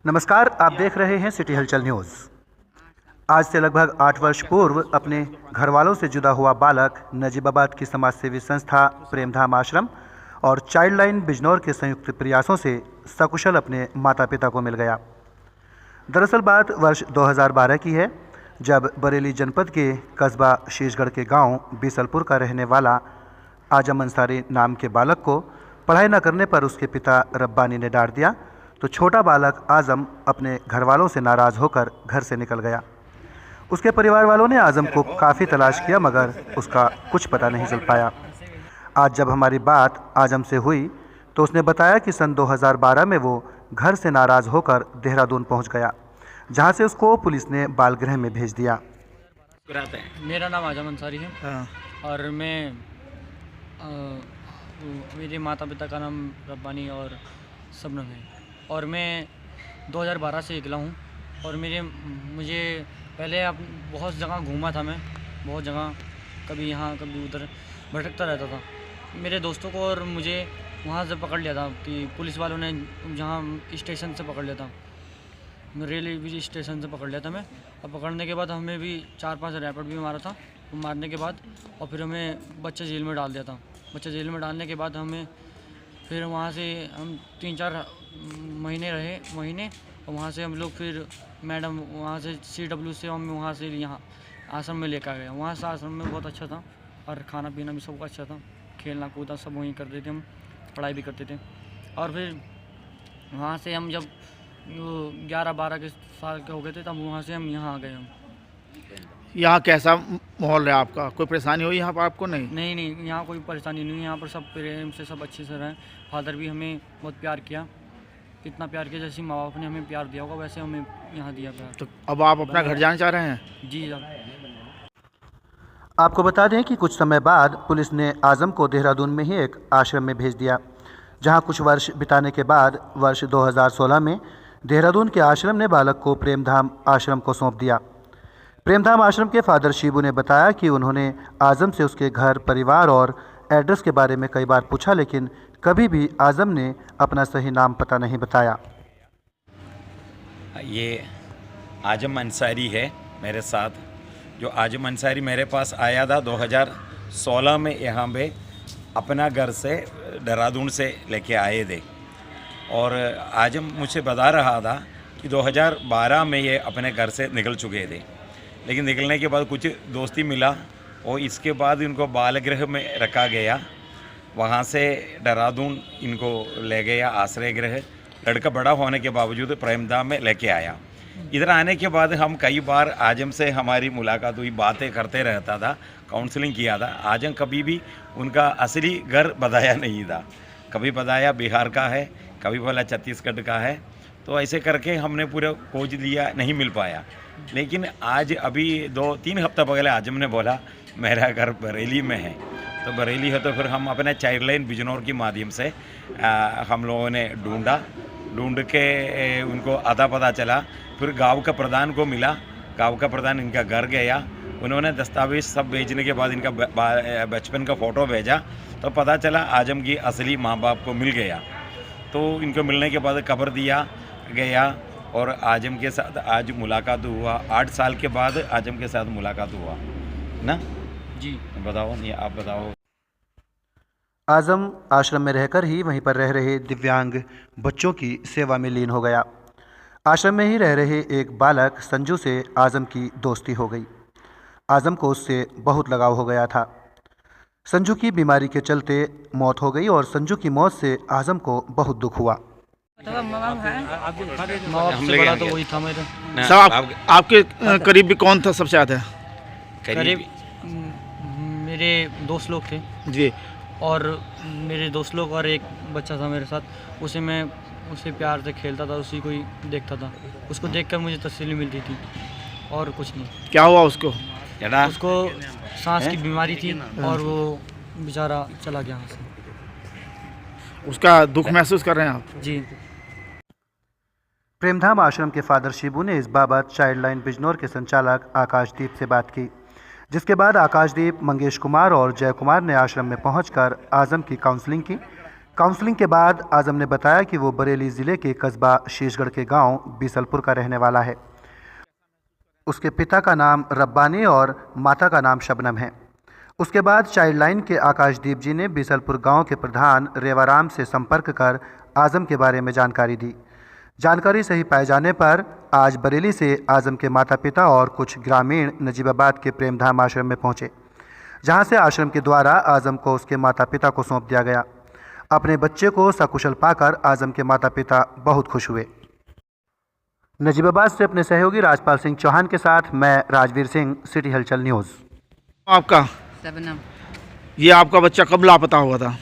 नमस्कार, आप देख रहे हैं सिटी हलचल न्यूज़। आज से लगभग 8 वर्ष पूर्व अपने घर वालों से जुदा हुआ बालक नजीबाबाद की समाजसेवी संस्था प्रेमधाम आश्रम और चाइल्ड लाइन बिजनौर के संयुक्त प्रयासों से सकुशल अपने माता पिता को मिल गया। दरअसल बात वर्ष 2012 की है, जब बरेली जनपद के कस्बा शीशगढ़ के गांव बीसलपुर का रहने वाला आजम अंसारी नाम के बालक को पढ़ाई न करने पर उसके पिता रब्बानी ने डांट दिया, तो छोटा बालक आजम अपने घर वालों से नाराज़ होकर घर से निकल गया। उसके परिवार वालों ने आजम को काफ़ी तलाश किया, मगर उसका कुछ पता नहीं चल पाया। आज जब हमारी बात आजम से हुई तो उसने बताया कि सन 2012 में वो घर से नाराज़ होकर देहरादून पहुंच गया, जहां से उसको पुलिस ने बाल गृह में भेज दिया। मेरा नाम आजम अंसारी है और मैं मेरे माता पिता का नाम रब्बानी और सबनम है और मैं 2012 से अकेला हूँ। और मुझे पहले बहुत जगह घूमा था, मैं बहुत जगह कभी यहाँ कभी उधर भटकता रहता था। मेरे दोस्तों को और मुझे वहाँ से पकड़ लिया था कि पुलिस वालों ने, जहाँ स्टेशन से पकड़ लिया था, रेलवे स्टेशन से पकड़ लिया था मैं। और पकड़ने के बाद हमें भी 4-5 रैपट भी मारा था। मारने के बाद और फिर हमें बच्चा जेल में डाल दिया था। बच्चा जेल में डालने के बाद हमें फिर वहाँ से हम 3-4 महीने रहे और वहाँ से हम लोग फिर मैडम वहाँ से CW से हम वहाँ से यहाँ आश्रम में लेकर गए। वहाँ से आश्रम में बहुत अच्छा था और खाना पीना भी सब अच्छा था, खेलना कूदना सब वहीं करते थे, हम पढ़ाई भी करते थे। और फिर वहाँ से हम जब 11-12 साल के हो गए थे तब वहाँ से हम यहाँ आ गए। हम यहाँ कैसा माहौल है आपका? कोई परेशानी हुई यहाँ पर आपको? नहीं, यहाँ कोई परेशानी नहीं। यहाँ पर सब प्रेम से सब अच्छे से रहें। फादर भी हमें बहुत प्यार किया, इतना प्यार किया जैसे माँ बाप ने हमें प्यार दिया होगा वैसे हमें यहाँ दिया प्यार। तो अब आप अपना घर जाना चाह रहे हैं? जी। आपको बता दें कि कुछ समय बाद पुलिस ने आजम को देहरादून में ही एक आश्रम में भेज दिया, जहां कुछ वर्ष बिताने के बाद वर्ष 2016 में देहरादून के आश्रम ने बालक को प्रेमधाम आश्रम को सौंप दिया। प्रेमधाम आश्रम के फादर शिबू ने बताया कि उन्होंने आजम से उसके घर परिवार और एड्रेस के बारे में कई बार पूछा, लेकिन कभी भी आजम ने अपना सही नाम पता नहीं बताया। ये आजम अंसारी है मेरे साथ। जो आजम अंसारी मेरे पास आया था 2016 में, यहाँ पे अपना घर से देहरादून से लेके आए थे। और आजम मुझसे बता रहा था कि 2012 में ये अपने घर से निकल चुके थे, लेकिन निकलने के बाद कुछ दोस्ती मिला और इसके बाद इनको बाल गृह में रखा गया। वहाँ से देहरादून इनको ले गया आश्रय गृह। लड़का बड़ा होने के बावजूद प्रेमधाम में लेके आया। इधर आने के बाद हम कई बार आजम से हमारी मुलाकात हुई, बातें करते रहता था, काउंसलिंग किया था। आजम कभी भी उनका असली घर बताया नहीं था। कभी बताया बिहार का है, कभी बोला छत्तीसगढ़ का है। तो ऐसे करके हमने पूरा खोज लिया, नहीं मिल पाया। लेकिन आज अभी 2-3 हफ्ता पहले आजम ने बोला मेरा घर बरेली में है। तो बरेली है तो फिर हम अपने चाइल्ड लाइन बिजनौर के माध्यम से हम लोगों ने ढूंढ के उनको आधा पता चला। फिर गांव का प्रधान को मिला, गांव का प्रधान इनका घर गया। उन्होंने दस्तावेज सब भेजने के बाद इनका बचपन का फ़ोटो भेजा, तो पता चला आजम की असली माँ बाप को मिल गया। तो इनको मिलने के बाद खबर दिया गया और आजम के साथ आज मुलाकात हुआ। 8 साल के बाद आजम के साथ मुलाकात हुआ ना जी। बताओ, नहीं आप बताओ। आजम आश्रम में रहकर ही वहीं पर रह रहे दिव्यांग बच्चों की सेवा में लीन हो गया। आश्रम में ही रह रहे एक बालक संजू से आजम की दोस्ती हो गई। आजम को उससे बहुत लगाव हो गया था। संजू की बीमारी के चलते मौत हो गई और संजू की मौत से आजम को बहुत दुख हुआ। माँ बाप से बड़ा तो वही था मेरे। साहब आपके करीब भी कौन था सबसे ज़्यादा? करीब मेरे दोस्त लोग थे जी। और मेरे दोस्त लोग और एक बच्चा था मेरे साथ। मैं उसे प्यार से खेलता था, उसी को ही देखता था। उसको देखकर मुझे तसल्ली मिलती थी और कुछ नहीं। क्या हुआ उसको? उसको सांस की बीमारी थी और वो बेचारा चला गया यहाँ से। उसका दुख महसूस कर रहे हैं आप? जी। प्रेमधाम आश्रम के फादर शिबू ने इस बाबत चाइल्ड लाइन बिजनौर के संचालक आकाशदीप से बात की, जिसके बाद आकाशदीप, मंगेश कुमार और जय कुमार ने आश्रम में पहुंचकर आजम की काउंसलिंग की। काउंसलिंग के बाद आजम ने बताया कि वो बरेली ज़िले के कस्बा शीशगढ़ के गांव बीसलपुर का रहने वाला है। उसके पिता का नाम रब्बानी और माता का नाम शबनम है। उसके बाद चाइल्ड लाइन के आकाशदीप जी ने बीसलपुर गांव के प्रधान रेवाराम से संपर्क कर आजम के बारे में जानकारी दी। जानकारी सही पाए जाने पर आज बरेली से आजम के माता पिता और कुछ ग्रामीण नजीबाबाद के प्रेमधाम आश्रम में पहुंचे, जहां से आश्रम के द्वारा आजम को उसके माता पिता को सौंप दिया गया। अपने बच्चे को सकुशल पाकर आजम के माता पिता बहुत खुश हुए। नजीबाबाद से अपने सहयोगी राजपाल सिंह चौहान के साथ मैं राजवीर सिंह, सिटी हलचल न्यूज़। आपका शबनम ये आपका बच्चा कब लापता हुआ था?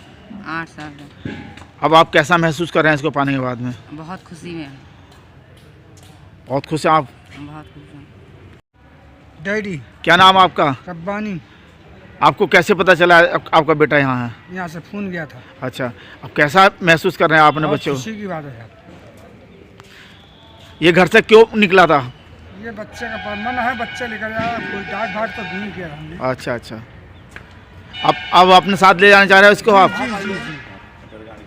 8 साल का। अब आप कैसा महसूस कर रहे हैं इसको पाने के बाद में? बहुत खुशी में है, बहुत खुश हैं आप? बहुत खुश हूँ। डैडी क्या नाम आपका? रब्बानी। आपको कैसे पता चला आपका बेटा यहाँ है? यहाँ से फोन गया था। अच्छा, अब कैसा महसूस कर रहे हैं आप अपने बहुत बच्चे को? खुशी की बात है यार। ये घर से क्यों निकला था? ये बच्चे का मन है, बच्चे लेकर जाए, कोई डाक भाग तो घूम गया हमने। अच्छा अच्छा, अब अपने साथ ले जाना चाह रहे हो इसको आप? जी जी जी।